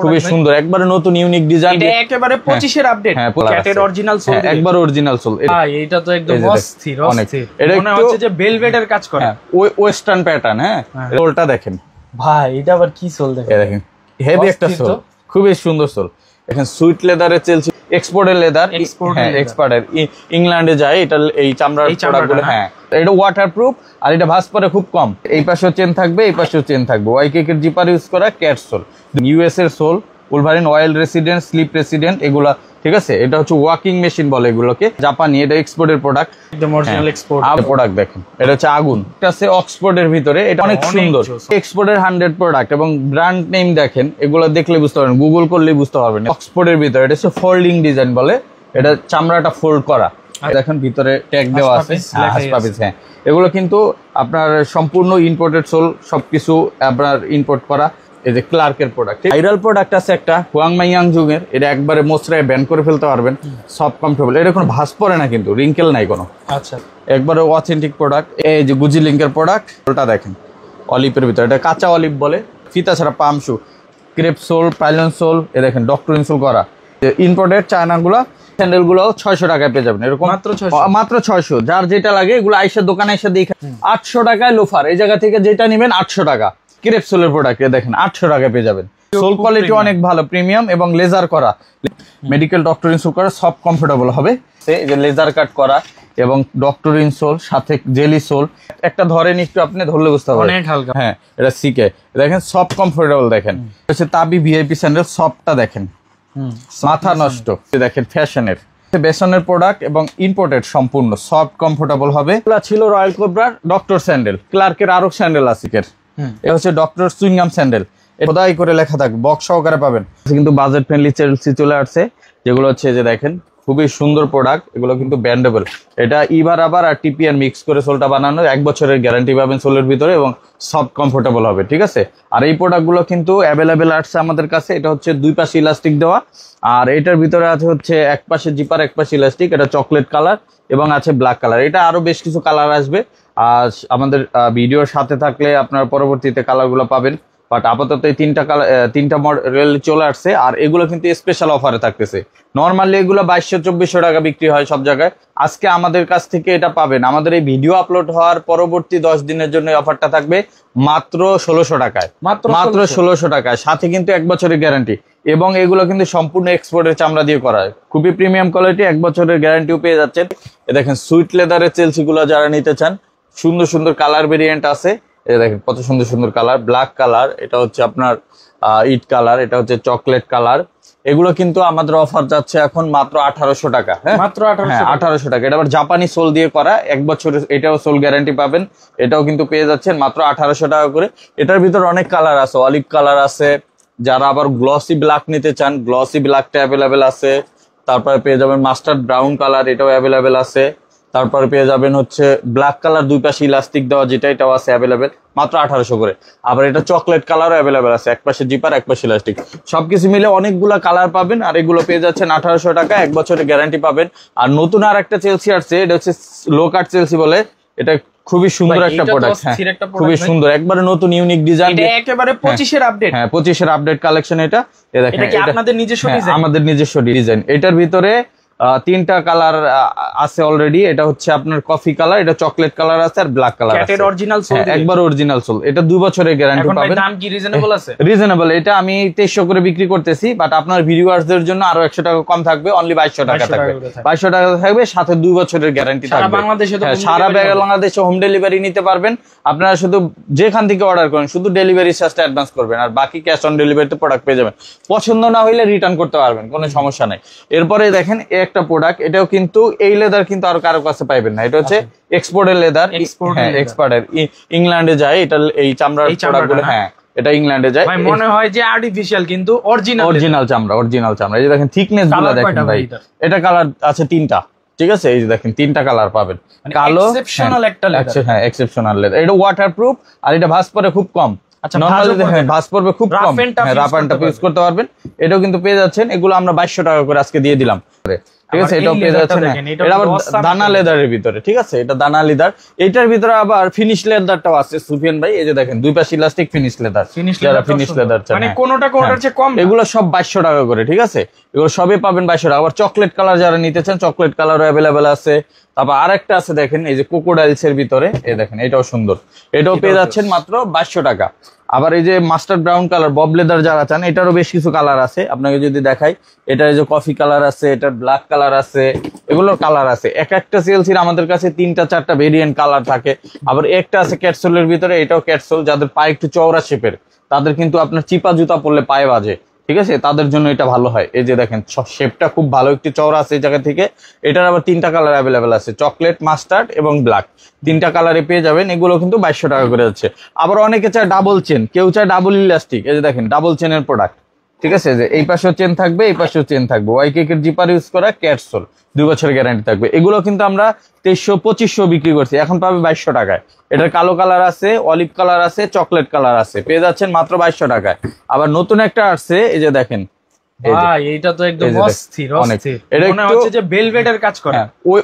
খুবই সুন্দর, একবারে নতুন ইউনিক ডিজাইন, এটা একেবারে 25 এর আপডেট, ক্যাটের অরিজিনাল সোল, একবার অরিজিনাল সোল। ভাই এটা তো একদম অস্থির অস্থির, এটা মনে হচ্ছে যে বেলভেটের কাজ করে, ওয়েস্টার্ন প্যাটার্ন। হ্যাঁ, সোলটা দেখেন ভাই, এটা আবার কি সোল দেখেন, হেভি একটা সোল, খুবই সুন্দর সোল। দেখেন সুইট লেদারে চলছে, এক্সপোর্টের লেদার, এক্সপোর্টের ইংল্যান্ডে যায় এটা, এই চামড়ার প্রোডাক্টগুলো। হ্যাঁ, এটা ওয়াটারপ্রুফ, আর এটা ভাঁজ পরে খুব কম। এই পাশেও চেন থাকবে, এই পাশেও চেন থাকবে। ওয়াইকেক এর জিপার ইউজ করা ক্যাট সোল, ইউএস এর sole, Wolverine oil resistant, slip resistant, এগুলা ঠিক আছে। এটা হচ্ছে ওয়াকিং মেশিন বলে এগুলোকে, জাপানি। এটা এক্সপোর্টের প্রোডাক্ট, একদম অরিজিনাল এক্সপোর্ট প্রোডাক্ট। দেখেন এটা হচ্ছে আগুন, এটা আছে অক্সফোর্ডের ভিতরে, এটা অনেক সুন্দর এক্সপোর্টের 100 প্রোডাক্ট, এবং ব্র্যান্ড নেম দেখেন, এগুলো দেখলে বুঝতে পারবেন, গুগল করলেই বুঝতে পারবেন। অক্সফোর্ডের ভিতরে এটা হচ্ছে ফোল্ডিং ডিজাইন বলে, এটা চামড়াটা ফোল্ড করা। দেখেন ভিতরে ট্যাগ দেওয়া আছে, হ্যাঁ, এগুলো কিন্তু আপনার সম্পূর্ণ ইম্পোর্টেড সোল, সবকিছু আপনার ইম্পোর্ট করা। এই যে ক্লার্কের প্রোডাক্ট, ভাইরাল প্রোডাক্ট আছে একটা হুয়াংমাইয়াং যুগের, এটা একবারে মোচড়ায় ব্যান্ড করে ফেলতে পারবেন, সব কমফোর্টেবল। এটা কোনো ভাঁজ পড়ে না, কিন্তু রিঙ্কেল নাই কোনো। আচ্ছা, একবারে অথেন্টিক প্রোডাক্ট। এই যে গুজি লিঙ্কের প্রোডাক্ট, ওটা দেখেন অলিভের ভিতরে, এটা কাঁচা অলিভ বলে, ফিতা ছাড়া পাম শু, ক্রেপ সোল, পাইলন সোল, এ দেখেন ডক্টর ইনসোল করা। ইম্পোর্টেড চায়নাগুলো, স্যান্ডেল গুলো 600 টাকায় পেয়ে যাবেন, এরকম মাত্র 600। যার যেটা লাগে এগুলো আইসা দোকানে এসে দেখে 800 টাকায় লোফার, এই জায়গা থেকে যেটা নেবেন 800 টাকা। ক্রেপ সোলের প্রোডাক্ট দেখেন 800 টাকায় পেয়ে যাবেন। সোল কোয়ালিটি অনেক ভালো, প্রিমিয়াম এবং লেজার করা, মেডিকেল ডক্টর ইনসোল করা, সব কমফোর্টেবল হবে। এই যে লেজার কাট করা এবং ডক্টর ইনসোল, সাথে জেলি সোল। একটা ধরেন একটু, আপনি ধরলে বুঝতে পারবেন, অনেক হালকা। হ্যাঁ, এটা সিকে দেখেন, সব কমফোর্টেবল। দেখেন হচ্ছে তাবি ভিআইপি স্যান্ডেল, সবটা দেখেন, মাথা নষ্ট। দেখেন ফ্যাশনের বেসনের প্রোডাক্ট এবং ইম্পোর্টেড, সম্পূর্ণ সফট কমফোর্টেবল হবে। এগুলা ছিল রয়্যাল কোবরার ডক্টর স্যান্ডেল, ক্লার্কের আরো স্যান্ডেল আছে। এ হচ্ছে ডক্টর সুইংগাম স্যান্ডেল, খোদাই করে লেখা থাকবে, বক্স সহকারে পাবেন। কিন্তু বাজেট ফ্রেন্ডলি চেলসি চলে আসছে, যেগুলো হচ্ছে যে দেখেন খুবই সুন্দর প্রোডাক্ট, এগুলো কিন্তু ব্যান্ডেবল। এটা ইভার আবার আর টিপিআর মিক্স করে সোলটা বানানো, 1 বছরের গ্যারান্টি পাবেন সোলের ভিতরে, এবং সফট কমফোর্টেবল হবে, ঠিক আছে। আর এই প্রোডাক্টগুলো কিন্তু অ্যাভেলেবেল আসছে আমাদের কাছে। এটা হচ্ছে 2 পাশে ইলাস্টিক দেওয়া, আর এটার ভিতরে আছে হচ্ছে এক পাশে জিপার, এক পাশে ইলাস্টিক। এটা চকলেট কালার এবং আছে ব্ল্যাক কালার। এটা আরো বেশ কিছু কালার আসবে, আর আমাদের ভিডিওর সাথে থাকলে আপনার পরবর্তীতে কালারগুলো পাবেন। বাট আপাতত এই তিনটা মডেল চলে আসছে, আর এগুলো কিন্তু স্পেশাল অফারে থাকতেছে। নর্মালি এগুলো 2200-2400 টাকা বিক্রি হয় সব জায়গায়। আজকে আমাদের কাছ থেকে এটা পাবেন, আমাদের এই ভিডিও আপলোড হওয়ার পরবর্তী 10 দিনের জন্য অফারটা থাকবে মাত্র 1600 টাকায়, মাত্র 1600 টাকায়, সাথে কিন্তু 1 বছরের গ্যারান্টি। এবং এগুলো কিন্তু সম্পূর্ণ এক্সপোর্টের চামড়া দিয়ে করা হয়, খুবই প্রিমিয়াম কোয়ালিটি, 1 বছরের গ্যারান্টিও পেয়ে যাচ্ছেন। দেখেন সুইট লেদারের চেলসি গুলো যারা নিতে চান, সুন্দর সুন্দর কালার ভেরিয়েন্ট আছে। এই দেখেন কত সুন্দর সুন্দর কালার, ব্ল্যাক কালার, এটা হচ্ছে আপনার ইট কালার, এটা হচ্ছে চকলেট কালার। এগুলো কিন্তু আমাদের অফার যাচ্ছে এখন মাত্র 1800 টাকা। হ্যাঁ, মাত্র 1800 টাকা। এটা আবার জাপানি সোল দিয়ে করা, 1 বছরের, এটাও সোল গ্যারান্টি পাবেন। এটাও কিন্তু পেয়ে যাচ্ছেন মাত্র 1800 টাকা করে। এটার ভিতর অনেক কালার আছে, অলিভ কালার আছে। যারা আবার গ্লসি ব্ল্যাক নিতে চান, গ্লসি ব্ল্যাকটা অ্যাভেলেবেল আছে। তারপরে পেয়ে যাবেন মাস্টার্ড ব্রাউন কালার, এটাও অ্যাভেলেবেল আছে। তারপরে পেয়ে যাবেন হচ্ছে ব্ল্যাক কালার, 2 পাশে ইলাস্টিক দেওয়া, যেটা এটাও আছে অ্যাভেলেবেল, মাত্র 1800 করে। আবার এটা চকলেট কালারও অ্যাভেলেবেল আছে, এক পাশে জিপার, এক পাশে ইলাস্টিক, সবকিছু মিলে অনেকগুলা কালার পাবেন। আর এগুলো পেয়ে যাচ্ছেন 1800 টাকা, 1 বছরের গ্যারান্টি পাবেন। আর নতুন আর একটা চেলসি আসছে, এটা হচ্ছে লো কাট চেলসি বলে, এটা খুবই সুন্দর একটা প্রোডাক্ট, খুবই সুন্দর, একবারে নতুন ইউনিক ডিজাইন। এটা একেবারে 25 এর আপডেট, হ্যাঁ 25 এর আপডেট কালেকশন। এটা দেখেন, এটা কি আপনাদের নিজস্ব ডিজাইন? আমাদের নিজস্ব ডিজাইন। এটার ভিতরে 3টা কালার আছে অলরেডি। এটা হচ্ছে আপনার কফি কালার, এটা চকলেট কালার আছে, আর ব্ল্যাক কালার আছে। ক্যাটের অরিজিনাল সোল, একবার অরিজিনাল সোল। এটা 2 বছরের গ্যারান্টি পাবেন। দাম কি রিজনেবল আছে? রিজনেবল। এটা আমি 2300 করে বিক্রি করতেছি, বাট আপনার ভিউয়ার্সদের জন্য আরো 100 টাকা কম থাকবে, অনলি 2200 টাকা থাকবে। 2200 টাকা থাকবে, সাথে 2 বছরের গ্যারান্টি থাকবে। সারা বাংলাদেশে হোম ডেলিভারি নিতে পারবেন। আপনারা শুধু যেখান থেকে অর্ডার করেন, শুধু ডেলিভারি চার্জটা অ্যাডভান্স করবেন, আর বাকি ক্যাশ অন ডেলিভারিতে প্রোডাক্ট পেয়ে যাবেন। পছন্দ না হইলে রিটার্ন করতে পারবেন, কোনো সমস্যা নাই। এরপরে দেখেন একটা প্রোডাক্ট, এটাও কিন্তু এই লেদার কিন্তু আর কারো কাছে পাইবেন না। এটা হচ্ছে এক্সপোর্টের লেদার, এক্সপোর্টের, ইংল্যান্ডে যায় এটা, এই চামড়ার প্রোডাক্টগুলো। হ্যাঁ, এটা ইংল্যান্ডে যায়। ভাই মনে হয় যে আর্টিফিশিয়াল, কিন্তু অরিজিনাল চামড়া, অরিজিনাল চামড়া। এই যে দেখেন থিকনেস গুলো দেখেন ভাই, এটা কালার আছে 3টা, ঠিক আছে। এই যে দেখেন 3টা কালার পাবেন, কালো, এক্সেপশনাল একটা লেদার। হ্যাঁ এক্সেপশনাল লেদার। এটা ওয়াটারপ্রুফ, আর এটা ভাঁজ পরে খুব কম। আচ্ছা, নরমালি দেখেন ভাঁজ পড়বে খুব কম, রাফ এন্ড টাফ ইউজ করতে পারবেন। এটাও কিন্তু পেয়ে যাচ্ছেন। এগুলো আমরা 2200 টাকা করে আজকে দিয়ে দিলাম। ঠিক আছে, এটাও পেয়ে যাচ্ছেন। এটা আবার দানা লেদারের ভিতরে, ঠিক আছে, এটা দানা লেদার। এটার ভিতরে আবার ফিনিশ লেদারটাও আছে সুফিয়ান ভাই, এই যে দেখেন দুই পাশে ইলাস্টিক ফিনিশ লেদার, যারা ফিনিশ লেদার চান, মানে কোনটা কোনটার চেয়ে কম। এগুলো সব 2200 টাকা করে, ঠিক আছে, এগুলো সবই পাবেন 2200 টাকা। আবার চকলেট কালার যারা নিতে চান চকলেট কালারও অ্যাভেলেবেল আছে। তারপর আরেকটা আছে দেখেন এই যে কোকোডাইলস এর ভিতরে, এই দেখেন এটাও সুন্দর, এটাও পেয়ে যাচ্ছেন মাত্র 2200 টাকা। আবার এই যে mustard brown colour Bob leather যারা চান, এটারও বেশ কিছু কালার আছে, আপনাকে যদি দেখাই, এটা এই যে কফি কালার আছে, এটার ব্ল্যাক কালার আছে, এগুলোর কালার আছে। এক একটা সিএলসির আমাদের কাছে 3টা 4টা ভেরিয়েন্ট কালার থাকে। আবার একটা আছে ক্যাটসোলের ভিতরে, এটাও ক্যাটসোল, যাদের পায়ে একটু চওড়া শেপের, তাদের কিন্তু আপনার চিপা জুতা পরলে পায়ে বাজে, ঠিক আছে, তাদের জন্য এটা ভালো হয়। এই যে দেখেন শেপটা খুব ভালো, একটু চওড়া আছে এই জায়গা থেকে। এটার আবার 3টা কালার অ্যাভেলেবেল আছে, চকলেট, মাস্টার্ড এবং ব্ল্যাক, 3টা কালারে পেয়ে যাবেন। এগুলো কিন্তু 2200 টাকা করে যাচ্ছে। আবার অনেকে চায় ডাবল চেন, কেউ চায় ডাবল ইলাস্টিক, এই যে দেখেন ডাবল চেনের প্রোডাক্ট, ঠিক আছে, যে এই পাশেও চেন থাকবে, এই পাশেও চেন থাকবে, ওয়াইকেক এর জিপার ইউজ করা, ক্যাটসোল, 2 বছরের গ্যারান্টি থাকবে। এগুলো কিন্তু আমরা 2300-2500 বিক্রি করছি, এখন পাবে 2200 টাকায়। এটার কালো কালার আছে, অলিভ কালার আছে, চকলেট কালার আছে, পেয়ে যাচ্ছেন মাত্র 2200 টাকায়। আবার নতুন একটা আসছে, এই যে দেখেন ভাই, এটা তো একদম অস্থির অস্থির, এটা মনে হচ্ছে যে ভেলভেটের কাজ করে,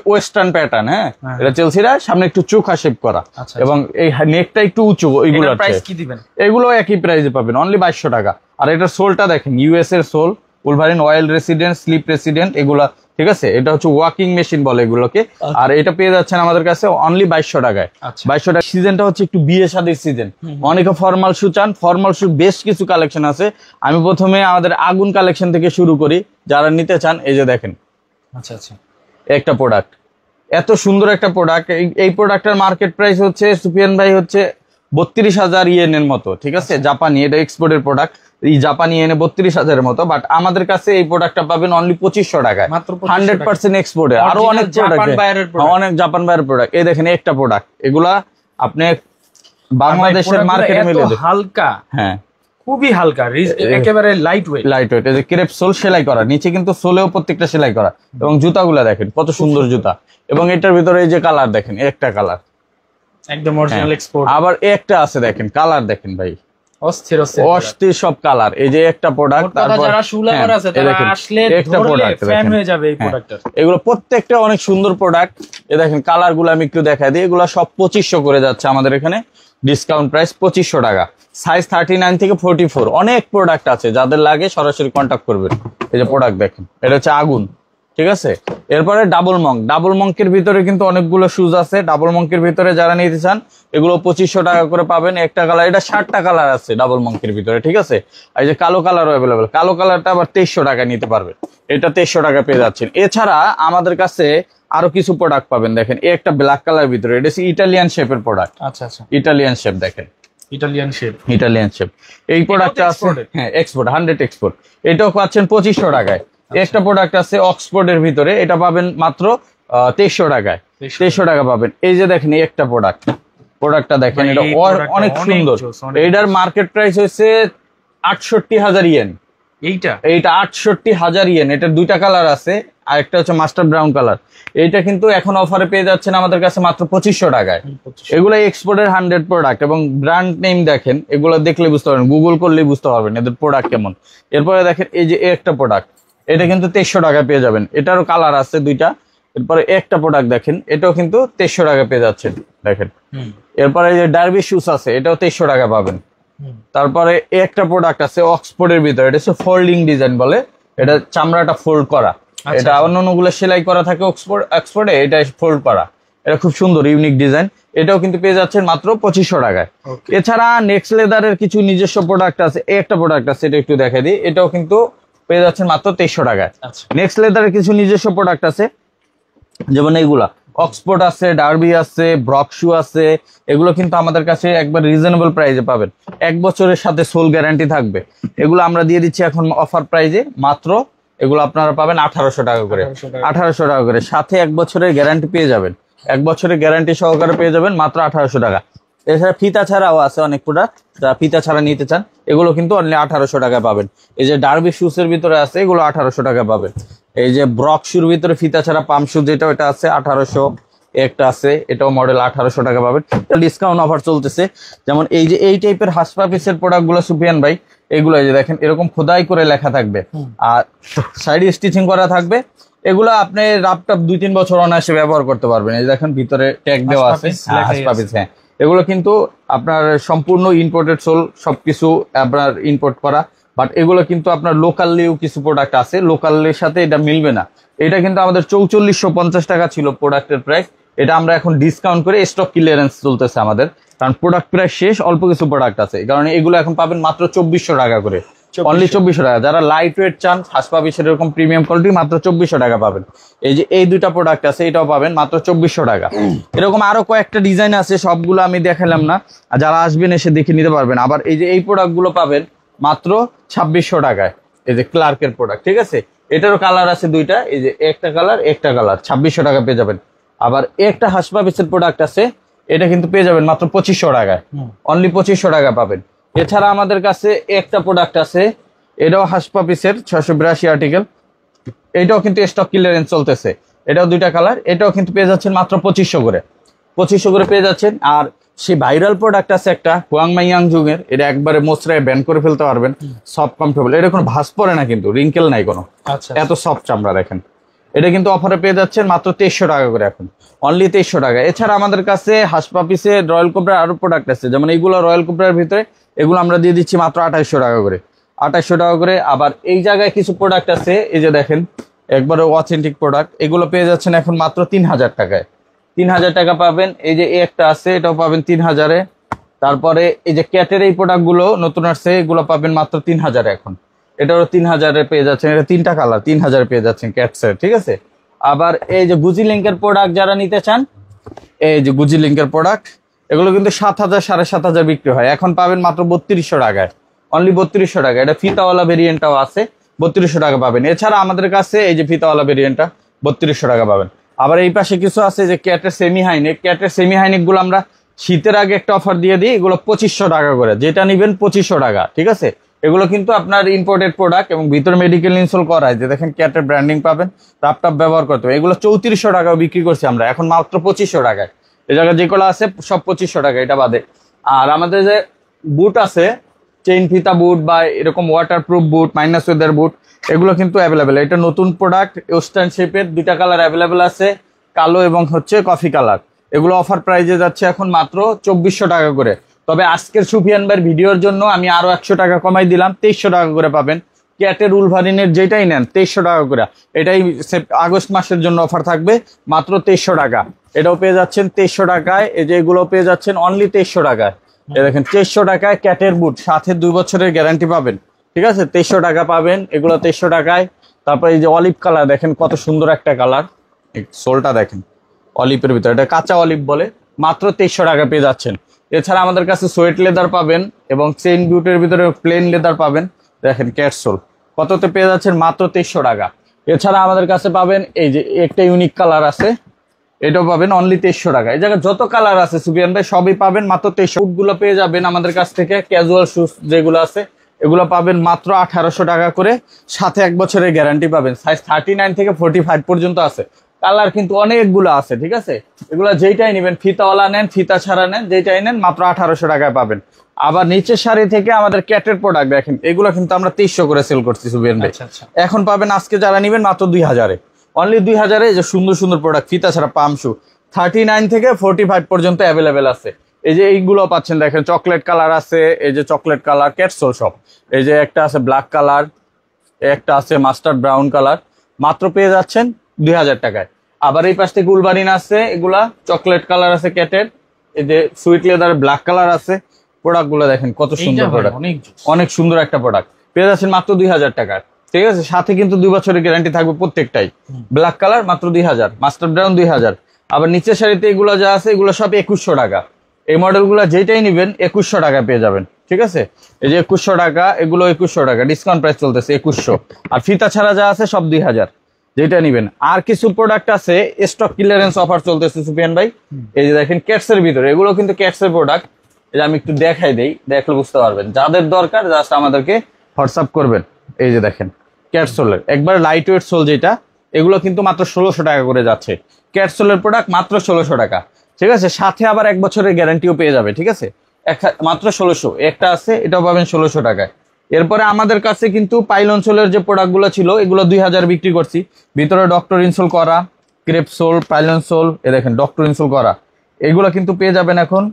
ওয়েস্টার্ন প্যাটার্ন। হ্যাঁ, এটা চেলসিরা সামনে একটু চোখা শেপ করা, এবং এই নেকটা একটু উঁচু। এইগুলোর প্রাইস কি দিবেন? এগুলো একই প্রাইসে পাবেন, অনলি 2200 টাকা। আর এটার সোলটা দেখেন, ইউএস এর sole, Wolverine oil resistant, slip resistant, এগুলা, ঠিক আছে, এটা হচ্ছে ওয়াকিং মেশিন বলে এগুলোকে। আর এটা পেয়ে যাচ্ছেন আমাদের কাছে অনলি 2200 টাকায়। 2200 টাকা। সিজনটা হচ্ছে একটু বিয়ে শাদীর সিজন, অনেকে ফর্মাল শু চান, ফর্মাল শু বেশ কিছু কালেকশন আছে। আমি প্রথমে আমাদের আগুন কালেকশন থেকে শুরু করি, যারা নিতে চান, এই যে দেখেন, আচ্ছা আচ্ছা, একটা প্রোডাক্ট, এত সুন্দর একটা প্রোডাক্ট। এই প্রোডাক্টের মার্কেট প্রাইস হচ্ছে সুফিয়ান ভাই হচ্ছে 32,000 ইয়েনের মতো, ঠিক আছে, জাপানি, এটা এক্সপোর্টের প্রোডাক্ট, এই জাপানি ইয়েনে 32,000 এর মতো। বাট আমাদের কাছে এই প্রোডাক্টটা পাবেন অনলি 2500 টাকায়, 100% এক্সপোর্টের। আরো অনেক অনেক জাপান বাইরের প্রোডাক্ট, এই দেখেন একটা প্রোডাক্ট, এগুলা আপনি বাংলাদেশের মার্কেটে মিলে হালকা, হ্যাঁ খুবই হালকা, একেবারে লাইট ওয়েট, এই যে ক্রেপ সোল সেলাই করা, নিচে কিন্তু সোলেও প্রত্যেকটা সেলাই করা, এবং জুতাগুলা দেখেন কত সুন্দর জুতা। এবং এটার ভিতরে এই যে কালার দেখেন, একটা কালার একদম অরিজিনাল এক্সপোর্ট। আবার একটা আছে দেখেন, কালার দেখেন ভাই, অস্থির অস্থির অস্থির সব কালার। এই যে একটা প্রোডাক্ট, তারপর যারা শুলার আছে তারা আসলে একটা প্রোডাক্ট ফ্যান হয়ে যাবে এই প্রোডাক্টটার। এগুলো প্রত্যেকটা অনেক সুন্দর প্রোডাক্ট। এই দেখেন কালারগুলো আমি একটু দেখাই দিই, এগুলো সব 2500 করে যাচ্ছে আমাদের এখানে, ডিসকাউন্ট প্রাইস 2500 টাকা। সাইজ 39 থেকে 44, অনেক প্রোডাক্ট আছে, যাদের লাগে সরাসরি কন্ট্যাক্ট করবেন। এই যে প্রোডাক্ট দেখেন, এটা হচ্ছে আগুন, ঠিক আছে। এরপরে ডাবল মঙ্কের ভিতরে কিন্তু অনেকগুলো শুজ আছে। ডাবল মঙ্কের ভিতরে যারা নিতে চান, এগুলো 2500 টাকা করে পাবেন একটা কালার। এটা 60টা কালার আছে ডাবল মঙ্কের ভিতরে, ঠিক আছে। এই যে কালো কালারও অ্যাভেলেবেল, কালো কালারটা আবার 2300 টাকা নিতে পারবেন, এটা 2300 টাকা পেয়ে যাচ্ছেন। এছাড়া আমাদের কাছে আরো কিছু প্রোডাক্ট পাবেন, দেখেন এই একটা ব্ল্যাক কালার ভিতরে, এটা ইটালিয়ান শেপের প্রোডাক্ট। আচ্ছা আচ্ছা, ইটালিয়ান শেপ দেখেন, ইটালিয়ান শেপ। এই প্রোডাক্টটা আছে, হ্যাঁ এক্সপোর্ট, 100 এক্সপোর্ট। এটাও পাচ্ছেন 2500 টাকায়। একটা প্রোডাক্ট আছে অক্সফোর্ডের ভিতরে, এটা পাবেন মাত্র 2300 টাকায়, 2300 টাকা পাবেন। এই যে দেখেন এই একটা প্রোডাক্টটা দেখেন, এটা অনেক সুন্দর। এটার মার্কেট প্রাইস হচ্ছে 68,000 ইয়েন। এইটা 68,000 ইয়েন। এটার 2টা কালার আছে, আর একটা হচ্ছে মাস্টার ব্রাউন কালার। এইটা কিন্তু এখন অফারে পেয়ে যাচ্ছেন আমাদের কাছে মাত্র 2500 টাকায়। এগুলো এক্সপোর্টের 100 প্রোডাক্ট, এবং ব্র্যান্ড নেম দেখেন, এগুলো দেখলে বুঝতে পারবেন, গুগল করলেই বুঝতে পারবেন এদের প্রোডাক্ট কেমন। এরপরে দেখেন এই যে একটা প্রোডাক্ট, এটা কিন্তু 2300 টাকায় পেয়ে যাবেন, এটারও কালার আছে 2টা। এরপরে একটা প্রোডাক্ট দেখেন, এটাও কিন্তু 2300 টাকা পেয়ে যাচ্ছেন, দেখেন। এরপরে এই যে ডার্বি শুজ আছে, এটাও 2300 টাকা পাবেন। তারপরে একটা প্রোডাক্ট আছে অক্সফোর্ডের ভিতরে, এটা হচ্ছে ফোল্ডিং ডিজাইন বলে, এটা চামড়াটা ফোল্ড করা। এটা অন্যান্যগুলো সেলাই করা থাকে অক্সফোর্ডে, এটা ফোল্ড করা, এটা খুব সুন্দর ইউনিক ডিজাইন। এটাও কিন্তু পেয়ে যাচ্ছেন মাত্র 2500 টাকায়। এছাড়া নেক্সট লেদারের কিছু নিজস্ব প্রোডাক্ট আছে, একটা প্রোডাক্ট আছে, এটা একটু দেখাই দিই, এটাও কিন্তু পেয়ে যাচ্ছেন মাত্র 2300 টাকায়। নেক্সট লেদারের কিছু নিজস্ব প্রোডাক্ট আছে, যেমন এইগুলা অক্সফোর্ড আছে, ডার্বি আছে, ব্রক শু আছে। এগুলো কিন্তু আমাদের কাছে একবার রিজনেবল প্রাইসে পাবেন, 1 বছরের সাথে সোল গ্যারান্টি থাকবে। এগুলো আমরা দিয়ে দিচ্ছি এখন অফার প্রাইসে মাত্র, এগুলো আপনারা পাবেন 1800 টাকা করে, 1800 টাকা করে, সাথে 1 বছরের গ্যারান্টি পেয়ে যাবেন, 1 বছরের গ্যারান্টি সহকারে পেয়ে যাবেন মাত্র 1800 টাকা। এছাড়া ফিতা ছাড়াও আছে অনেক প্রোডাক্ট, যারা ফিতা ছাড়া নিতে চান, এগুলো কিন্তু অনলি 1800 টাকায় পাবেন। এই যে ডার্বি শুজের ভিতরে আছে, এগুলো 1800 টাকা পাবেন। এই যে ব্রক শুর ভিতরে ফিতা ছাড়া পাম্প শু যেটা, ওটা আছে 1800। একটা আছে, এটাও মডেল 1800 টাকা পাবেন। ডিসকাউন্ট অফার চলতেছে, যেমন এই যে এই টাইপের হাসপা পিসের প্রোডাক্ট গুলো সুফিয়ান ভাই, এগুলো এই যে দেখেন এরকম খোদাই করে লেখা থাকবে আর সাইডে স্টিচিং করা থাকবে। এগুলো আপনি রাপটাপ 2-3 বছর অনায়াসে ব্যবহার করতে পারবেন। এই দেখেন ভিতরে ট্যাগ দেওয়া আছে হাসপা পিস। হ্যাঁ, এগুলো কিন্তু আপনার সম্পূর্ণ ইম্পোর্টেড সোল, সবকিছু আপনার ইম্পোর্ট করা, বাট এগুলো কিন্তু আপনার লোকালিও কিছু প্রোডাক্ট আছে, লোকালের সাথে এটা মিলবে না। এটা কিন্তু আমাদের 4450 টাকা ছিল প্রোডাক্টের প্রাইস, এটা আমরা এখন ডিসকাউন্ট করে স্টক ক্লিয়ারেন্স চলতেছে আমাদের, কারণ প্রোডাক্ট প্রায় শেষ, অল্প কিছু প্রোডাক্ট আছে, এই কারণে এগুলো এখন পাবেন মাত্র 2400 টাকা করে, অনলি 2400 টাকা। যারা লাইট ওয়েট চান হাসপা পিসের এরকম প্রিমিয়াম কোয়ালিটি, মাত্র 2400 টাকা পাবেন। এই যে এই দুইটা প্রোডাক্ট আছে, এটাও পাবেন মাত্র 2400 টাকা। এরকম আরো কয়েকটা ডিজাইন আছে, সবগুলো আমি দেখালাম না, যারা আসবেন এসে দেখে নিতে পারবেন। আবার এই যে এই প্রোডাক্ট গুলো পাবেন মাত্র 2600 টাকায়, এই যে ক্লার্কের প্রোডাক্ট, ঠিক আছে। এটারও কালার আছে দুইটা, এই যে একটা কালার 2600 টাকা পেয়ে যাবেন। আবার একটা হাসপা পিসের প্রোডাক্ট আছে, এটা কিন্তু পেয়ে যাবেন মাত্র 2500 টাকায়, অনলি 2500 টাকা পাবেন। এছাড়া আমাদের কাছে একটা প্রোডাক্ট আছে, এটাও হাসপা পিসের 682 আর্টিকেল, এটাও কিন্তু স্টক ক্লিয়ারেন্স চলতেছে, এটাও দুইটা কালার, এটাও কিন্তু পেয়ে যাচ্ছেন মাত্র 2500 করে, 2500 করে পেয়ে যাচ্ছেন। আর সেই ভাইরাল প্রোডাক্ট আছে একটা হুয়াংমাই ইয়াংজুং-এর, এটা একবারে মোচড়ায় ব্যান্ড করে ফেলতে পারবেন, সফট কমফোর্টেবল, এটা কোনো ভাঁজ পড়ে না কিন্তু, রিঙ্কেল নাই কোনো, এত সফট চামড়া দেখেন। এটা কিন্তু অফারে পেয়ে যাচ্ছেন মাত্র 2300 টাকা করে, এখন অনলি 2300 টাকা। এছাড়া আমাদের কাছে হাসপা পিসে রয়্যাল কোবরার আরো প্রোডাক্ট আছে, যেমন এইগুলো রয়্যাল কোবরার ভিতরে, এগুলো আমরা দিয়ে দিচ্ছি মাত্র 2800 টাকা করে, 2800 টাকা করে। আবার এই জায়গায় কিছু প্রোডাক্ট আছে, এই যে দেখেন একবারে অথেন্টিক প্রোডাক্ট, এগুলো পেয়ে যাচ্ছেন এখন মাত্র 3000 টাকায়, 3000 টাকা পাবেন। এই যে একটা আছে, এটাও পাবেন 3000-এ। তারপরে এই যে ক্যাটের এই প্রোডাক্ট গুলো নতুন আসছে, এগুলো পাবেন মাত্র 3000 এখন, এটারও 3000-এ পেয়ে যাচ্ছেন, এটা 3টা কালার 3000 পেয়ে যাচ্ছেন ক্যাটসের, ঠিক আছে। আবার এই যে গুজি লিঙ্কের প্রোডাক্ট যারা নিতে চান, এই যে গুজি লিঙ্কের প্রোডাক্ট, এগুলো কিন্তু 7000 7500 বিক্রি হয়, এখন পাবেন মাত্র 3200 টাকায়, অনলি 3200 টাকা। এটা ফিতাওয়ালা ভেরিয়েন্টটাও আছে, 3200 টাকা পাবেন। এছাড়া আমাদের কাছে এই যে ফিতাওয়ালা ভেরিয়েন্টটা 3200 টাকা পাবেন। আবার এই পাশে কিছু আছে যে ক্যাটের সেমি হাইনেক, ক্যাটের সেমি হাইনেক গুলো আমরা শীতের আগে একটা অফার দিয়ে দিই, এগুলো 2500 টাকা করে, যেটা নিবেন 2500 টাকা, ঠিক আছে। এগুলো কিন্তু আপনার ইম্পোর্টেড প্রোডাক্ট এবং ভিতরে মেডিকেল ইনস্টল করা হয়, যে দেখেন ক্যাটের ব্র্যান্ডিং পাবেন, ল্যাপটপ ব্যবহার করতে হবে। এগুলো 3400 টাকাও বিক্রি করছি আমরা, এখন মাত্র 2500 টাকায়। এই জায়গায় যেগুলো আছে সব 2500 টাকা, এটা বাদে। আর আমাদের যে বুট আছে, চেইন ফিতা বুট বা এরকম ওয়াটার প্রুফ বুট, মাইনাস ওয়েদার বুট, এগুলো কিন্তু অ্যাভেলেবেল। এটা নতুন প্রোডাক্ট, ওয়েস্টার্ন শেপের, দুইটা কালার অ্যাভেলেবেল আছে, কালো এবং হচ্ছে কফি কালার। এগুলো অফার প্রাইজে যাচ্ছে এখন মাত্র 2400 টাকা করে। তবে আজকের সুফিয়ান ভাইয়ের ভিডিওর জন্য আমি আরো 100 টাকা কমাই দিলাম, 2300 টাকা করে পাবেন। ক্যাটের উলভারিনের যেটাই নেন 2300 টাকা করে, এটাই আগস্ট মাসের জন্য অফার থাকবে, মাত্র 2300 টাকা। এটাও পেয়ে যাচ্ছেন 2300 টাকায়, এই যে এগুলো পেয়ে যাচ্ছেন অনলি 2300 টাকায়। দেখেন 2300 টাকায় ক্যাটের বুট, সাথে 2 বছরের গ্যারান্টি পাবেন, ঠিক আছে। 2300 টাকা পাবেন এগুলো 2300 টাকায়। তারপর এই যে অলিভ কালার, দেখেন কত সুন্দর একটা কালার, সোলটা দেখেন অলিভের ভিতরে, এটা কাঁচা অলিভ বলে, মাত্র 2300 টাকা পেয়ে যাচ্ছেন। এছাড়া আমাদের কাছে সোয়েট লেদার পাবেন এবং চেইন বুটের ভিতরে প্লেন লেদার পাবেন, দেখেন ক্যাট সোল, কততে পেয়ে যাচ্ছেন মাত্র 2300 টাকা। এছাড়া আমাদের কাছে পাবেন এই যে একটা ইউনিক কালার আছে, এটাও পাবেন অনলি 2300 টাকা। এই জায়গায় যত কালার আছে সুফিয়ান ভাই সবই পাবেন মাত্র 2300। বুটগুলো পেয়ে যাবেন আমাদের কাছ থেকে, ক্যাজুয়াল শুজ যেগুলো আছে এগুলো পাবেন মাত্র 1800 টাকা করে, সাথে 1 বছরের গ্যারান্টি পাবেন। সাইজ 39 থেকে 45 পর্যন্ত আছে, কালার কিন্তু অনেকগুলো আছে, ঠিক আছে। এগুলো যেইটাই নেবেন, ফিতাওয়ালা নেন ফিতা ছাড়া নেন, যেইটাই নেন মাত্র 1800 টাকায় পাবেন। আবার নিচের শাড়ি থেকে আমাদের ক্যাটের প্রোডাক্ট দেখেন, এগুলো কিন্তু আমরা 2300 করে সেল করছি সুফিয়ান ভাই। এখন পাবেন আজকে যারা নেবেন মাত্র 2000-এ, অনলি 2000-এ। যে সুন্দর সুন্দর প্রোডাক্ট ফিতা ছাড়া পাম শু 39 থেকে 45 পর্যন্ত অ্যাভেলেবেল আছে। এই যে এইগুলো পাচ্ছেন, দেখেন চকলেট কালার আছে, এই যে চকলেট কালার ক্যাটসোল সব, এই যে একটা আছে ব্ল্যাক কালার, একটা আছে মাস্টার্ড ব্রাউন কালার, মাত্র পেয়ে যাচ্ছেন 2000 টাকায়। আবার এই পাশ থেকে উলবারিন আছে, এগুলা চকলেট কালার আছে ক্যাটের, এই যে সুইট লেদার ব্ল্যাক কালার আছে। প্রোডাক্ট গুলো দেখেন কত সুন্দর প্রোডাক্ট, অনেক সুন্দর একটা প্রোডাক্ট পেয়ে যাচ্ছেন মাত্র 2000 টাকায়, ঠিক আছে। সাথে কিন্তু 2 বছরের গ্যারান্টি থাকবে প্রত্যেকটাই। ব্ল্যাক কালার মাত্র 2000, মাস্টার ব্রাউন 2000। আবার নিচের শাড়িতে এগুলো যা আছে এগুলো সব 2100 টাকা। এই মডেলগুলো যেটাই নেবেন 2100 টাকা পেয়ে যাবেন, ঠিক আছে। এই যে 2100 টাকা, এগুলো 2100 টাকা, ডিসকাউন্ট প্রাইস চলতেছে 2100। আর ফিতা ছাড়া যা আছে সব 2000, যেটা নিবেন। আর কিছু প্রোডাক্ট আছে স্টক ক্লিয়ারেন্স অফার চলতেছে সুফিয়ান ভাই, এই যে দেখেন ক্যাটসের ভিতরে, এগুলো কিন্তু ক্যাটসের প্রোডাক্ট। এই যে আমি একটু দেখাই দেই, দেখলে বুঝতে পারবেন। যাদের দরকার জাস্ট আমাদেরকে হোয়াটসঅ্যাপ করবেন। এই যে দেখেন ক্যাটসোলের একবার লাইট ওয়েট সোল, যেটা এগুলো কিন্তু মাত্র 1600 টাকা করে যাচ্ছে। ক্যাটসোলের প্রোডাক্ট মাত্র 1600 টাকা, ঠিক আছে। সাথে আবার 1 বছরের গ্যারান্টিও পেয়ে যাবে, ঠিক আছে। মাত্র 1600। একটা আছে, এটাও পাবেন 1600 টাকায়। এরপরে আমাদের কাছে কিন্তু পাইলন সোলের যে প্রোডাক্টগুলো ছিল এগুলো 2000 বিক্রি করছি। ভিতরে ডক্টর ইনসোল করা, ক্রেপ সোল, পাইলন সোল, এ দেখেন ডক্টর ইনসোল করা, এগুলো কিন্তু পেয়ে যাবেন এখন।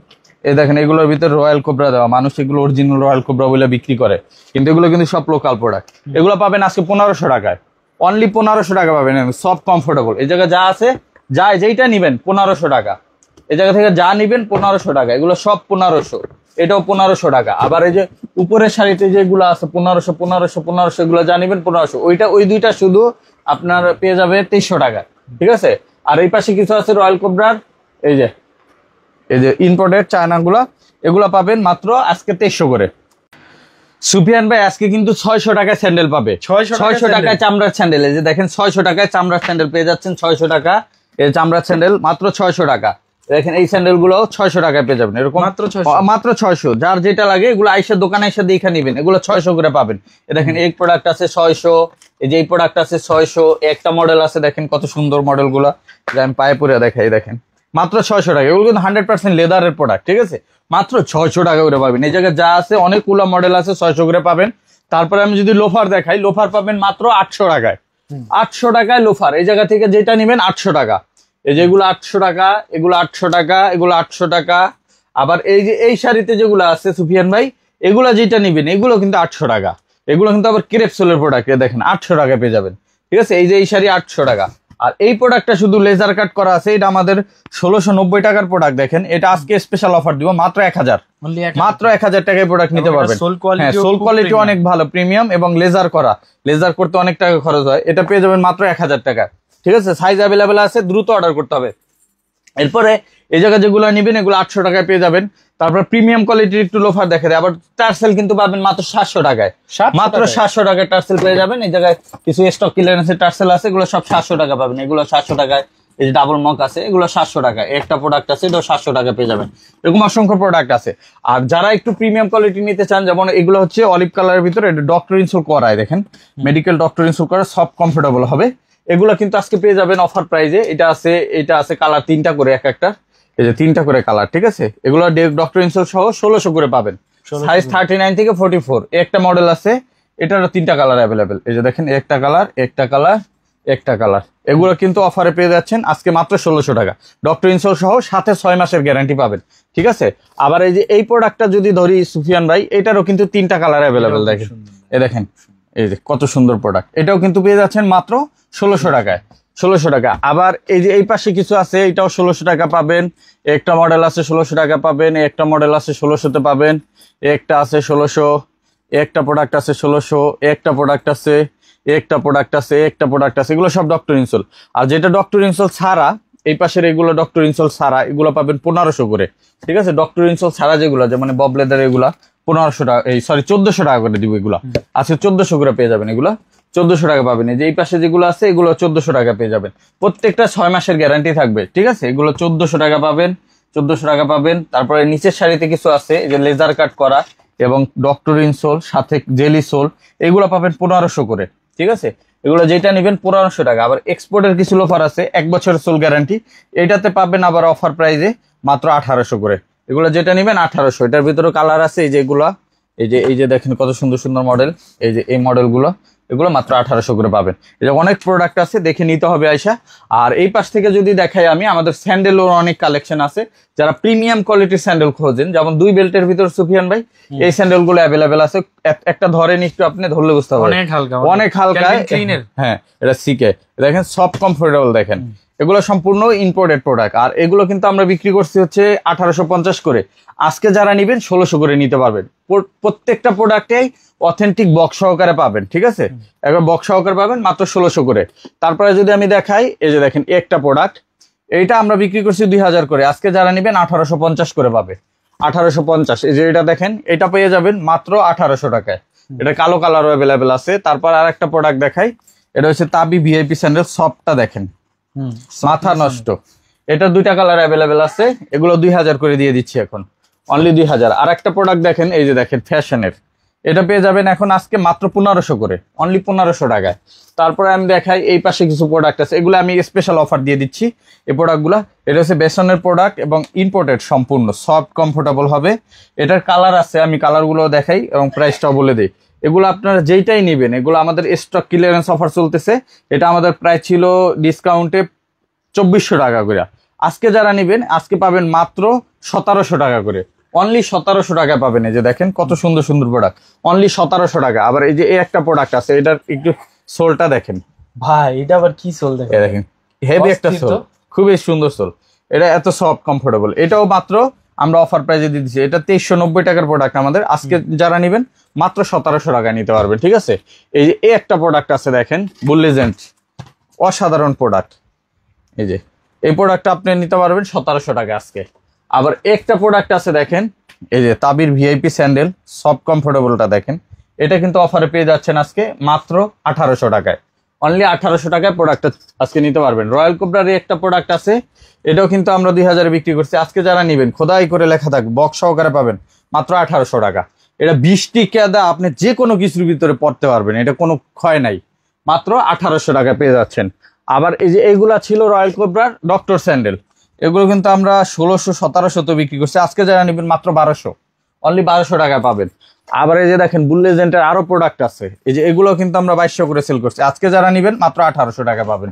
এই দেখেন এগুলোর ভিতরে রয়্যাল কোবরা দেওয়া, মানুষ এগুলো অরিজিনাল রয়্যাল কোবরা বলে বিক্রি করে, কিন্তু এগুলো কিন্তু সব লোকাল প্রোডাক্ট। এগুলো পাবেন আজকে 1500 টাকায়, অনলি 1500 টাকা পাবেন। সব কমফোর্টেবল। এই জায়গায় যা আছে, যেইটা নিবেন 1500 টাকা। এই জায়গা থেকে যা নিবেন 1500 টাকা, এগুলো সব 1500। এটাও 1500 টাকা। আবার এই যে উপরের শাড়িতে যেগুলো আছে 1500 1500 1500, এগুলো যা নিবেন 1500। ওই দুইটা শুধু আপনার পেয়ে যাবে 2300 টাকা, ঠিক আছে। আর এই পাশে কিছু আছে রয়্যাল কোবরার, এই যে ইম্পোর্টেড চায়নাগুলা, এগুলো পাবেন মাত্র আজকে 2300 করে। সুফিয়ান ভাই আজকে কিন্তু 600 টাকায় স্যান্ডেল পাবে। 600 টাকায় চামড়ার স্যান্ডেল। এই যে দেখেন 600 টাকায় চামড়ার স্যান্ডেল পেয়ে যাচ্ছেন। 600 টাকা এই চামড়ার স্যান্ডেল, মাত্র 600 টাকা। দেখেন এই স্যান্ডেল গুলো 600 টাকায় পেয়ে যাবেন, এরকম মাত্র 600। যার যেটা লাগে এগুলো আইসা দোকানে এসে দেখে নিবেন, এগুলো 600 করে পাবেন। এ দেখেন এই প্রোডাক্ট আছে 600, এই যে এই প্রোডাক্ট আছে 600। একটা মডেল আছে, দেখেন কত সুন্দর মডেল গুলা, আমি পায়ে পরে দেখাই, দেখেন মাত্র 600 টাকা। এগুলো কিন্তু 100% লেদারের প্রোডাক্ট, ঠিক আছে। মাত্র 600 টাকা করে পাবেন। এই জায়গায় যা আছে অনেকগুলো মডেল আছে, 600 করে পাবেন। তারপরে আমি যদি লোফার দেখাই, লোফার পাবেন মাত্র 800 টাকায়। 800 টাকায় লোফার, এই জায়গা থেকে যেটা নিবেন 800 টাকা। এই যে এগুলো 800 টাকা, এগুলো 800 টাকা, এগুলো 800 টাকা। আবার এই যে এই শাড়িতে যেগুলো আছে সুফিয়ান ভাই, এগুলো যেটা নিবেন এগুলো কিন্তু 800 টাকা। এগুলো কিন্তু আবার ক্রেপসোলের প্রোডাক্ট, দেখেন 800 টাকা পেয়ে যাবেন, ঠিক আছে। এই যে এই শাড়ি 800 টাকা। আর এই প্রোডাক্টটা শুধু লেজার কাট করা আছে, এটা আমাদের 1690 টাকার প্রোডাক্ট। দেখেন এটা আজকে স্পেশাল অফার দিব মাত্র 1000, মাত্র 1000 টাকায় প্রোডাক্ট নিতে পারবেন। হ্যাঁ, সোল কোয়ালিটি অনেক ভালো, প্রিমিয়াম এবং লেজার করা। লেজার করতে অনেক টাকা খরচ হয়, এটা পেয়ে যাবেন মাত্র 1000 টাকা, ঠিক আছে। সাইজ অ্যাভেলেবেল আছে, দ্রুত অর্ডার করতে হবে। এরপরে এই জায়গায় যেগুলো নিবেন এগুলো 800 টাকায় পেয়ে যাবেন। তারপর প্রিমিয়াম কোয়ালিটির একটু লোফার দেখে দেয়, আবার টার্সেল কিন্তু পাবেন মাত্র 700 টাকায়, মাত্র 700 টাকায় টার্সেল পেয়ে যাবেন। এই জায়গায় কিছু স্টক ক্লিয়ারেন্সের টার্সেল আছে, এগুলো সব 700 টাকা পাবেন। এগুলো 700 টাকায়। এই যে ডাবল মক আছে, এগুলো 700 টাকা। একটা প্রোডাক্ট আছে, এটাও 700 টাকা পেয়ে যাবেন। এরকম অসংখ্য প্রোডাক্ট আছে। আর যারা একটু প্রিমিয়াম কোয়ালিটি নিতে চান, যেমন এগুলো হচ্ছে অলিভ কালারের ভিতরে, এটা ডক্টর ইনসোল করায়, দেখেন মেডিকেল ডক্টর ইনসোল করা, সব কমফোর্টেবল হবে। এগুলো কিন্তু আজকে পেয়ে যাবেন অফার প্রাইজে। এটা আছে কালার 3টা করে, একটা এই যে 3টা করে কালার, ঠিক আছে। এগুলো ডক্টর ইনসোল সহ 1600 করে পাবেন। সাইজ 39 থেকে 44। একটা মডেল আছে, এটারও 3টা কালার অ্যাভেলেবেল। এই যে দেখেন একটা কালার, একটা কালার, একটা কালার। এগুলো কিন্তু অফারে পেয়ে যাচ্ছেন আজকে মাত্র 1600 টাকা। ডক্টর ইনসোল সহ সাথে 6 মাসের গ্যারান্টি পাবেন, ঠিক আছে। আবার এই যে এই প্রোডাক্টটা যদি ধরি সুফিয়ান ভাই, এটারও কিন্তু 3টা কালার অ্যাভেলেবেল। দেখেন দেখেন এই যে কত সুন্দর প্রোডাক্ট, এটাও কিন্তু পেয়ে যাচ্ছেন মাত্র 1600 টাকায়। 1600 টাকা। আবার এই যে এই পাশে কিছু আছে, এটাও 1600 টাকা পাবেন। একটা মডেল আছে 1600 টাকা পাবেন, একটা মডেল আছে 1600-তে পাবেন, একটা আছে 1600, একটা প্রোডাক্ট আছে 1600, একটা প্রোডাক্ট আছে, একটা প্রোডাক্ট আছে, একটা প্রোডাক্ট আছে। এগুলো সব ডক্টর ইনসোল। আর যেটা ডক্টর ইনসোল ছাড়া, এই পাশের এগুলো ডক্টর ইনসোল ছাড়া, এগুলো পাবেন 1500 করে, ঠিক আছে। ডক্টর ইনসোল ছাড়া যেগুলো, যেমন বব লেদার, এগুলা 1500 টাকা, 1400 টাকা করে দিব। এগুলা আজকে 1400 করে পেয়ে যাবেন, এগুলা 1400 টাকা পাবেন। এই যে এই পাশে যেগুলো আছে এগুলো 1400 টাকা পেয়ে যাবেন। প্রত্যেকটা 6 মাসের গ্যারান্টি থাকবে, ঠিক আছে। এগুলো 1400 টাকা পাবেন, 1400 টাকা পাবেন। তারপরে নিচের শাড়িতে কিছু আছে, এই যে লেজার কাট করা এবং ডক্টর ইনসোল সাথে জেলি সোল, এগুলো পাবেন 1500 করে, ঠিক আছে। এগুলো যেটা নেবেন 1500 টাকা। আবার এক্সপোর্টের কিছু লোফার আছে 1 বছরের সোল গ্যারান্টি, এটাতে পাবেন আবার অফার প্রাইজে মাত্র 1800 করে। এগুলো যেটা নেবেন 1800। এটার ভিতরে কালার আছে, এই যে এগুলা, এই যে দেখেন কত সুন্দর সুন্দর মডেল। এই যে এই মডেলগুলো, এগুলো মাত্র 1800 করে পাবেন। এই যে অনেক প্রোডাক্ট আছে, দেখে নিতে হবে আয়সা। আর এই পাশ থেকে যদি দেখাই আমি, আমাদের স্যান্ডেলের অনেক কালেকশন আছে। যারা প্রিমিয়াম কোয়ালিটির স্যান্ডেল খোঁজেন, যেমন 2 বেল্টের ভিতর সুফিয়ান ভাই, এই স্যান্ডেল গুলো অ্যাভেলেবেল আছে। একটা ধরেন একটু, আপনি ধরলে বুঝতে পারবেন, অনেক হালকা। হ্যাঁ, এটা সিকে, দেখেন সব কমফোর্টেবল। দেখেন এগুলো সম্পূর্ণ ইম্পোর্টেড প্রোডাক্ট। আর এগুলো কিন্তু আমরা বিক্রি করছি হচ্ছে 1850 করে। আজকে যারা নিবেন 1600 করে নিতে পারবেন। প্রত্যেকটা প্রোডাক্টেই অথেন্টিক বক্স সহকারে পাবেন, ঠিক আছে। একবার বক্স সহকারে পাবেন মাত্র 1600 করে। তারপরে যদি আমি দেখাই, এই যে দেখেন একটা প্রোডাক্ট, এইটা আমরা বিক্রি করছি 2000 করে। আজকে যারা নিবেন 1850 করে পাবে, 1850। এই যে এটা দেখেন, এটা পেয়ে যাবেন মাত্র 1800 টাকায়। এটা কালো কালারও অ্যাভেলেবেল আছে। তারপর আর একটা প্রোডাক্ট দেখাই, এটা হচ্ছে তাবি ভিআইপি স্যান্ডেল, সফটটা দেখেন মাথা নষ্ট। এটা 2টা কালার অ্যাভেলেবেল আছে, এগুলো 2000 করে দিয়ে দিচ্ছি এখন, অনলি 2000। আর একটা প্রোডাক্ট দেখেন, এই যে দেখেন ফ্যাশনের, এটা পেয়ে যাবেন এখন আজকে মাত্র 1500 করে, অনলি 1500 টাকায়। তারপরে আমি দেখাই এই পাশে কিছু প্রোডাক্ট আছে, এগুলো আমি স্পেশাল অফার দিয়ে দিচ্ছি। এই প্রোডাক্টগুলো এটা হচ্ছে বেসনের প্রোডাক্ট এবং ইম্পোর্টেড, সম্পূর্ণ সফট কমফোর্টেবল হবে। এটার কালার আছে, আমি কালারগুলো দেখাই এবং প্রাইসটাও বলে দিই। এগুলো আপনারা যেইটাই নেবেন, এগুলো আমাদের স্টক ক্লিয়ারেন্স অফার চলতেছে। এটা আমাদের প্রাইস ছিল ডিসকাউন্টে 2400 টাকা করে। আজকে যারা নেবেন আজকে পাবেন মাত্র 1700 টাকা করে, অনলি 1700 টাকায় পাবেন। এই যে দেখেন কত সুন্দর সুন্দর প্রোডাক্ট, অনলি 1700 টাকা। আবার এই যে এই একটা প্রোডাক্ট আছে, এটার একটু সোলটা দেখেন ভাই, এটা আবার কি সোল দেখেন, এই দেখেন হেভি একটা সোল, খুবই সুন্দর সোল। এটা এত সফট কমফোর্টেবল, এটাও মাত্র আমরা অফার প্রাইজে দিয়ে দিচ্ছি। এটা 2390 টাকার প্রোডাক্ট আমাদের, আজকে যারা নেবেন মাত্র 1700 টাকা নিতে পারবেন, ঠিক আছে। এই যে এই একটা প্রোডাক্ট আছে দেখেন, বুল লিজেন্ড, অসাধারণ প্রোডাক্ট। এই যে এই প্রোডাক্টটা আপনি নিতে পারবেন 1700 টাকা আজকে। আবার একটা প্রোডাক্ট আছে দেখেন, এই যে তাবির ভিআইপি স্যান্ডেল, সফট কমফোর্টেবলটা দেখেন। এটা কিন্তু অফারে পেয়ে যাচ্ছেন আজকে মাত্র 1800 টাকায়, অনলি 1800 টাকায় প্রোডাক্টটা আজকে নিতে পারবেন। রয়্যাল কোবরার একটা প্রোডাক্ট আছে, এটাও কিন্তু আমরা 2000 বিক্রি করছি। আজকে যারা নেবেন খোদাই করে লেখা থাকবে, বক্স সহকারে পাবেন মাত্র 1800 টাকা। এটা 20 টিকা আপনি যে কোনো কিছুর ভিতরে পড়তে পারবেন, এটা কোনো ক্ষয় নাই, মাত্র 1800 টাকা পেয়ে যাচ্ছেন। আবার এই যে এইগুলা ছিল রয়্যাল কোবরার ডক্টর স্যান্ডেল, এগুলো কিন্তু আমরা 1600-1700 তো বিক্রি করছি। আজকে যারা নেবেন মাত্র 1200, অনলি 1200 টাকায় পাবেন। আবার এই যে দেখেন বুল লিজেন্ডের আরো প্রোডাক্ট আছে, এই যে এগুলো কিন্তু আমরা 2200 করে সেল করছি। আজকে যারা নেবেন মাত্র 1800 টাকা পাবেন।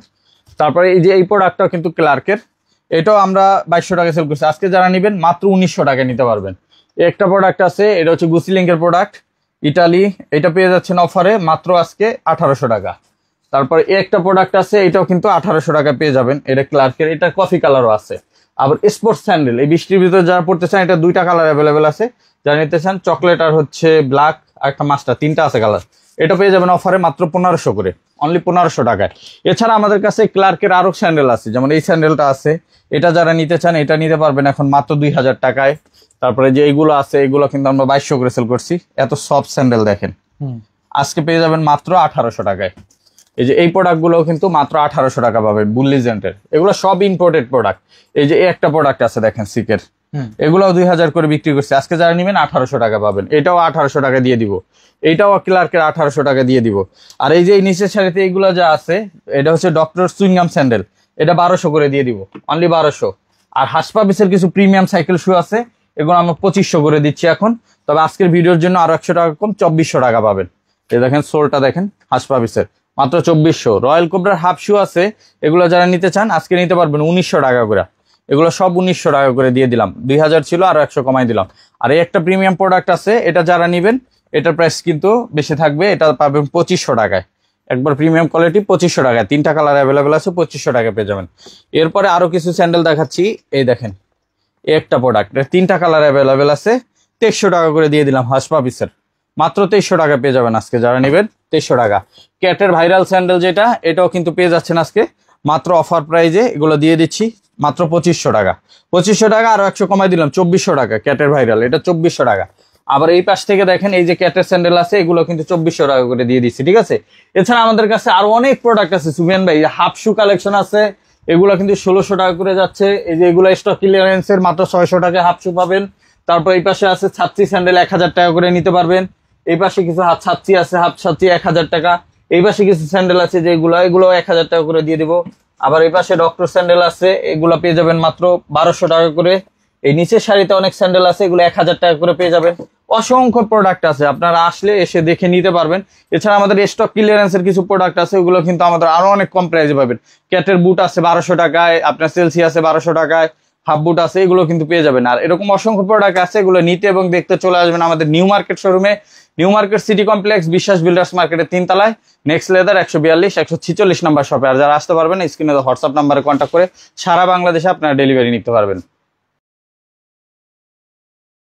তারপরে এই যে এই প্রোডাক্টটাও কিন্তু ক্লার্কের, এটাও আমরা 2200 টাকা সেল করছি। আজকে যারা নেবেন মাত্র 1900 টাকা নিতে পারবেন। একটা প্রোডাক্ট আছে, এটা হচ্ছে গুচি লিঙ্কের প্রোডাক্ট, ইটালি, এটা পেয়ে যাচ্ছেন অফারে মাত্র আজকে 1800 টাকা। তারপরে একটা প্রোডাক্ট আছে, এটাও কিন্তু 1800 টাকা পেয়ে যাবেন, এটা ক্লার্কের, এটা কফি কালারও আছে। আবার স্পোর্টস স্যান্ডেল, এই বৃষ্টির ভিতরে যারা পড়তে চান, এটা 2টা কালার অ্যাভেলেবেল আছে। যারা নিতে চান চকলেট আর হচ্ছে ব্ল্যাক আর একটা মাস্টার, 3টা আছে কালার। এটা পেয়ে যাবেন অফারে মাত্র 1500 করে, অনলি 1500 টাকায়। এছাড়া আমাদের কাছে ক্লার্কের আরো স্যান্ডেল আছে, যেমন এই স্যান্ডেলটা আছে, এটা যারা নিতে চান এটা নিতে পারবেন এখন মাত্র 2000 টাকায়। তারপরে যে এইগুলো আছে, এগুলো কিন্তু আমরা 2200 করে সেল করছি। এত সফট স্যান্ডেল দেখেন, আজকে পেয়ে যাবেন মাত্র 1800 টাকায়। এই যে এই প্রোডাক্টগুলো কিন্তু মাত্র 1800 টাকা পাবেন, বুল লিজেন্ডের, এগুলো সব ইম্পোর্টেড প্রোডাক্ট। এই যে একটা প্রোডাক্ট আছে দেখেন সিকের, এগুলোও 2000 করে বিক্রি করছে। আজকে যারা নেবেন 1800 টাকা পাবেন, এটাও 1800 টাকা দিয়ে দিব, এইটাও ক্লার্কের 1800 টাকা দিয়ে দিব। আর এই যে এই নিচের সারিতে এইগুলো যা আছে, এটা হচ্ছে ডক্টর সুইংগাম স্যান্ডেল, এটা 1200 করে দিয়ে দিব, অনলি 1200। আর হাসপাবিসের কিছু প্রিমিয়াম সাইকেল শু আছে, এগুলো আমরা 2500 করে দিচ্ছি এখন। তবে আজকের ভিডিওর জন্য আরো 100 টাকা কম, 2400 টাকা পাবেন। এই দেখেন সোলটা দেখেন হাসপাবিসের, মাত্র 2400। রয়্যাল কোবরার হাফ শু আছে, এগুলো যারা নিতে চান আজকে নিতে পারবেন 1900 টাকা করে। এগুলো সব 1900 টাকা করে দিয়ে দিলাম, 2000 ছিল আরো 100 কমাই দিলাম। আর এই একটা প্রিমিয়াম প্রোডাক্ট আছে, এটা যারা নেবেন এটার প্রাইস কিন্তু বেশি থাকবে, এটা পাবেন 2500 টাকায়, একবার প্রিমিয়াম কোয়ালিটি 2500 টাকায়। 3টা কালার অ্যাভেলেবেল আছে, 2500 টাকা পেয়ে যাবেন। এরপরে আরো কিছু স্যান্ডেল দেখাচ্ছি, এই দেখেন এই একটা প্রোডাক্ট, 3টা কালার অ্যাভেলেবেল আছে, 2300 টাকা করে দিয়ে দিলাম হাসপাবিসের, মাত্র 2300 টাকা পেয়ে যাবেন আজকে যারা নেবেন, 2300 টাকা। ক্যাটের ভাইরাল স্যান্ডেল যেটা, এটাও কিন্তু পেয়ে যাচ্ছেন আজকে মাত্র অফার প্রাইজে, এগুলো দিয়ে দিচ্ছি মাত্র 2500 টাকা। 2500 টাকা আরো 100 কমাই দিলাম, 2400 টাকা। ক্যাটের ভাইরাল, এটা 2400 টাকা। আবার এই পাশ থেকে দেখেন এই যে ক্যাটের স্যান্ডেল আছে, এগুলো কিন্তু 2400 টাকা করে দিয়ে দিচ্ছি, ঠিক আছে। এছাড়া আমাদের কাছে আরো অনেক প্রোডাক্ট আছে সুবিয়ান ভাই, হাফ শু কালেকশন আছে, এগুলো কিন্তু 1600 টাকা করে যাচ্ছে। এই যে এগুলো স্টক ক্লিয়ারেন্সের, মাত্র 600 টাকা হাফ শু পাবেন। তারপর এই পাশে আছে ছাত্রী স্যান্ডেল, 1000 টাকা করে নিতে পারবেন। এই পাশে কিছু হাত ছাত্রী আছে, হাফ ছাত্রী 1000 টাকা। এই পাশে কিছু স্যান্ডেল আছে যেগুলো, এগুলো 1000 টাকা করে দিয়ে দিব। আবার এই পাশে ডক্টর স্যান্ডেল আছে, এগুলো পেয়ে যাবেন মাত্র 1200 টাকা করে। এই নিচের সারিতে অনেক স্যান্ডেল আছে, এগুলো 1000 টাকা করে পেয়ে যাবেন। অসংখ্য প্রোডাক্ট আছে, আপনারা আসলে এসে দেখে নিতে পারবেন। এছাড়া আমাদের স্টক ক্লিয়ারেন্সের কিছু প্রোডাক্ট আছে, ওগুলো কিন্তু আমাদের আরো অনেক কম প্রাইসে পাবেন। ক্যাটের বুট আছে 1200 টাকায়, আপনার সেলসি আছে 1200 টাকায়, হাফ বুট আছে, এগুলো কিন্তু পেয়ে যাবেন। আর এরকম অসংখ্য প্রোডাক্ট আছে, এগুলো নিতে এবং দেখতে চলে আসবেন আমাদের নিউ মার্কেট শোরুমে, নিউ মার্কেট সিটি কমপ্লেক্স, বিশ্বাস বিল্ডার্স মার্কেটের 3 তলায়, নেক্সট লেদার 142-146 নাম্বার শপে। আর যারা আসতে পারবেন স্ক্রিনে হোয়াটসঅ্যাপ নাম্বারে কন্ট্যাক্ট করে সারা বাংলাদেশে আপনারা ডেলিভারি নিতে পারবেন।